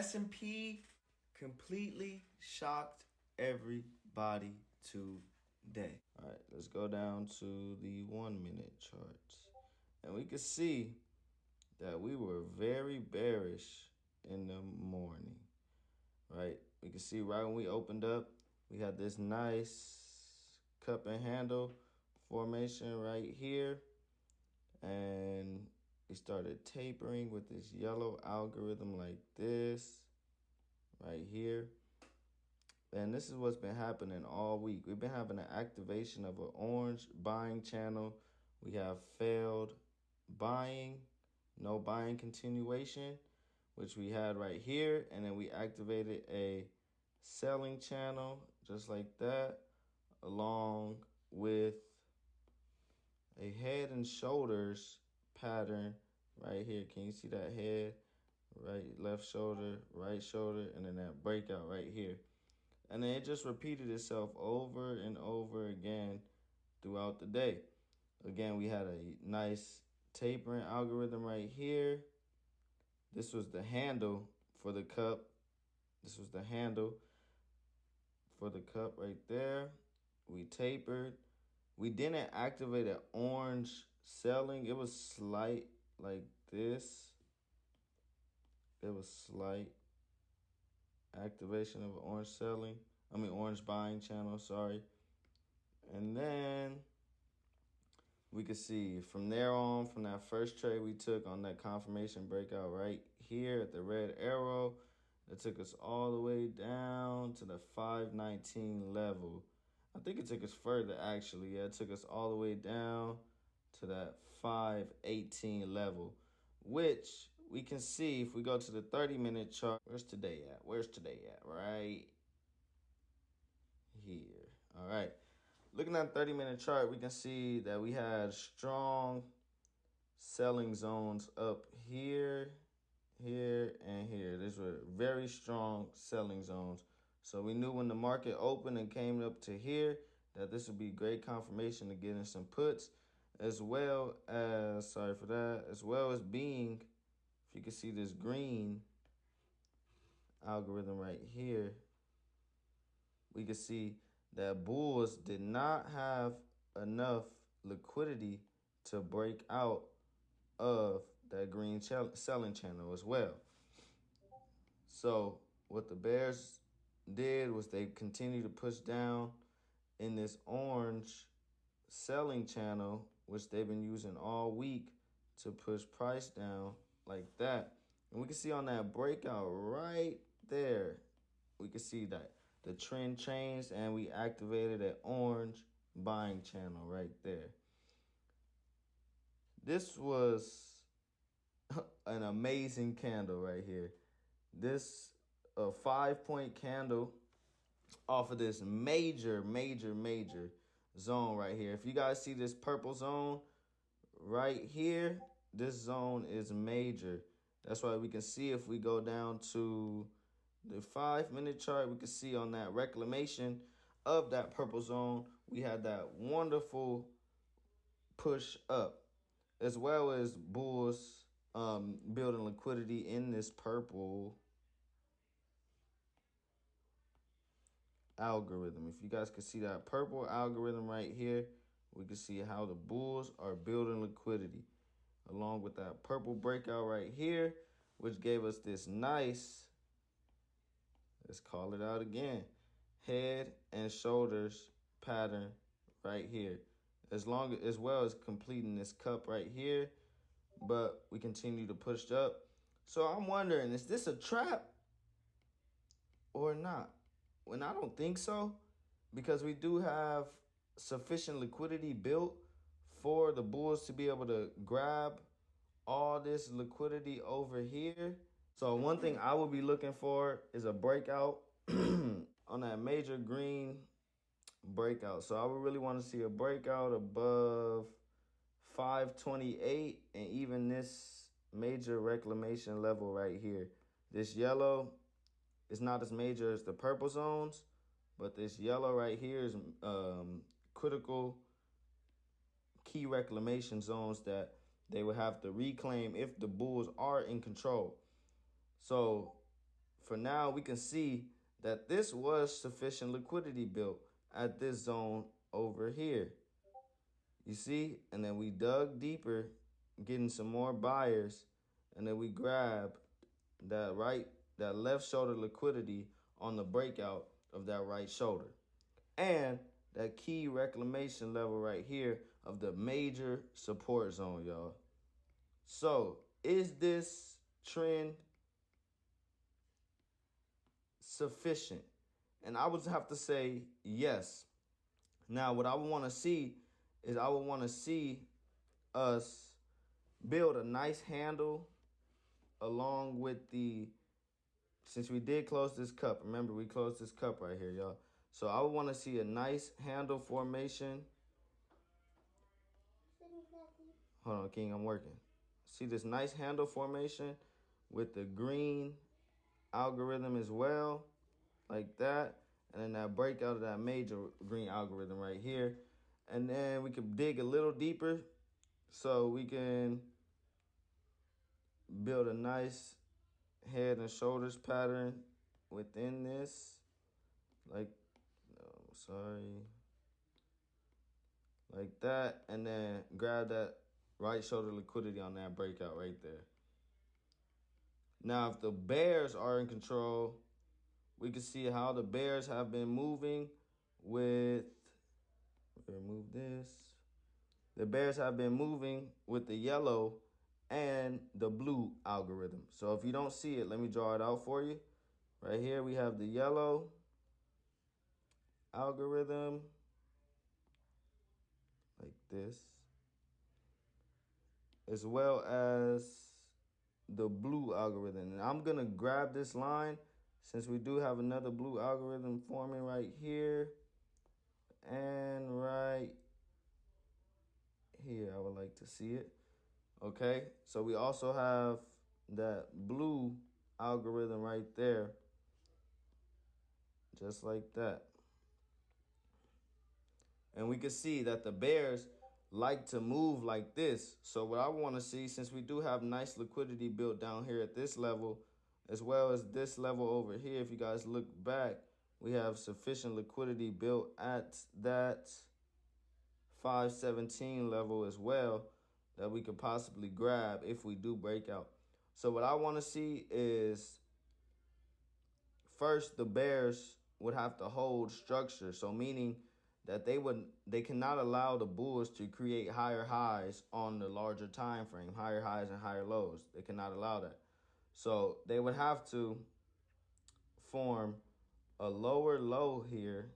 S&P completely shocked everybody today. All right, let's go down to the 1 minute charts. And we can see that we were very bearish in the morning, right? We can see right when we opened up, we had this nice cup and handle formation right here. And we started tapering with this yellow algorithm like this right here. And this is what's been happening all week. We've been having an activation of an orange buying channel. We have failed buying, no buying continuation, which we had right here. And then we activated a selling channel just like that, along with a head and shoulders pattern right here. Can you see that head? Right, left shoulder, right shoulder, and then that breakout right here. And then it just repeated itself over and over again throughout the day. Again, we had a nice tapering algorithm right here. This was the handle for the cup. This was the handle for the cup right there. We tapered. We didn't activate an orange selling. It was slight like this. It was slight activation of an orange buying channel, sorry. And then we could see from there on, from that first trade we took on that confirmation breakout right here at the red arrow, that took us all the way down to the 519 level. I think it took us further, actually. Yeah, it took us all the way down to that 518 level, which we can see if we go to the 30-minute chart. Where's today at? Right here. All right. Looking at the 30-minute chart, we can see that we had strong selling zones up here, here, and here. These were very strong selling zones. So we knew when the market opened and came up to here that this would be great confirmation to get in some puts, as well as being, if you can see this green algorithm right here, we can see that bulls did not have enough liquidity to break out of that green selling channel as well. So what the bears did was they continued to push down in this orange selling channel, which they've been using all week to push price down like that. And we can see on that breakout right there, we can see that the trend changed and we activated an orange buying channel right there. This was an amazing candle right here. This a 5-point candle off of this major zone right here. If you guys see this purple zone right here, this zone is major. That's why we can see if we go down to the 5-minute chart, we can see on that reclamation of that purple zone, we had that wonderful push up, as well as bulls building liquidity in this purple algorithm. If you guys can see that purple algorithm right here, we can see how the bulls are building liquidity, along with that purple breakout right here, which gave us this nice, let's call it out again, head and shoulders pattern right here, as well as completing this cup right here. But we continue to push up. So I'm wondering, is this a trap or not? When I don't think so, because we do have sufficient liquidity built for the bulls to be able to grab all this liquidity over here. So one thing I will be looking for is a breakout on that major green breakout. So I would really want to see a breakout above 528 and even this major reclamation level right here. This yellow is not as major as the purple zones, but this yellow right here is critical key reclamation zones that they will have to reclaim if the bulls are in control. So for now, we can see that this was sufficient liquidity built at this zone over here. You see? And then we dug deeper, getting some more buyers, and then we grabbed that left shoulder liquidity on the breakout of that right shoulder. And that key reclamation level right here of the major support zone, y'all. So, is this trend sufficient? And I would have to say yes. Now, what I would want to see is I would want to see us build a nice handle along with since we did close this cup. Remember, we closed this cup right here, y'all. So I would want to see a nice handle formation. Hold on, King, I'm working. See this nice handle formation with the green algorithm as well, like that. And then that breakout of that major green algorithm right here. And then we could dig a little deeper so we can build a nice head and shoulders pattern within this. Like that, and then grab that right shoulder liquidity on that breakout right there. Now, if the bears are in control, we can see how the bears have been moving with, remove this. The bears have been moving with the yellow and the blue algorithm. So if you don't see it, let me draw it out for you. Right here, we have the yellow algorithm, like this, as well as the blue algorithm. And I'm going to grab this line since we do have another blue algorithm forming right here and right here. I would like to see it. Okay, so we also have that blue algorithm right there, just like that. And we can see that the bears like to move like this. So what I want to see, since we do have nice liquidity built down here at this level, as well as this level over here, if you guys look back, we have sufficient liquidity built at that 517 level as well that we could possibly grab if we do break out. So what I want to see is, first, the bears would have to hold structure. So meaning that they cannot allow the bulls to create higher highs on the larger time frame, higher highs and higher lows. They cannot allow that. So they would have to form a lower low here.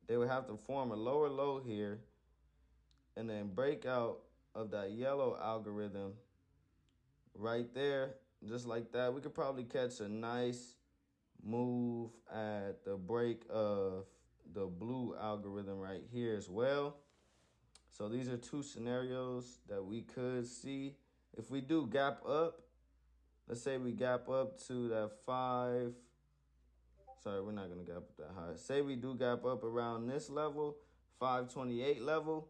They would have to form a lower low here and then break out of that yellow algorithm right there, just like that. We could probably catch a nice move at the break of the blue algorithm right here as well. So these are two scenarios that we could see. If we do gap up, let's say we gap up to that we're not going to gap up that high. Say we do gap up around this level, 528 level.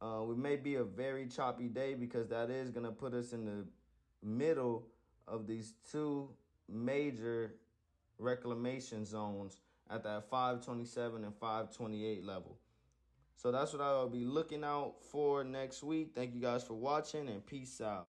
We may be a very choppy day because that is going to put us in the middle of these two major reclamation zones at that 527 and 528 level. So that's what I will be looking out for next week. Thank you guys for watching, and peace out.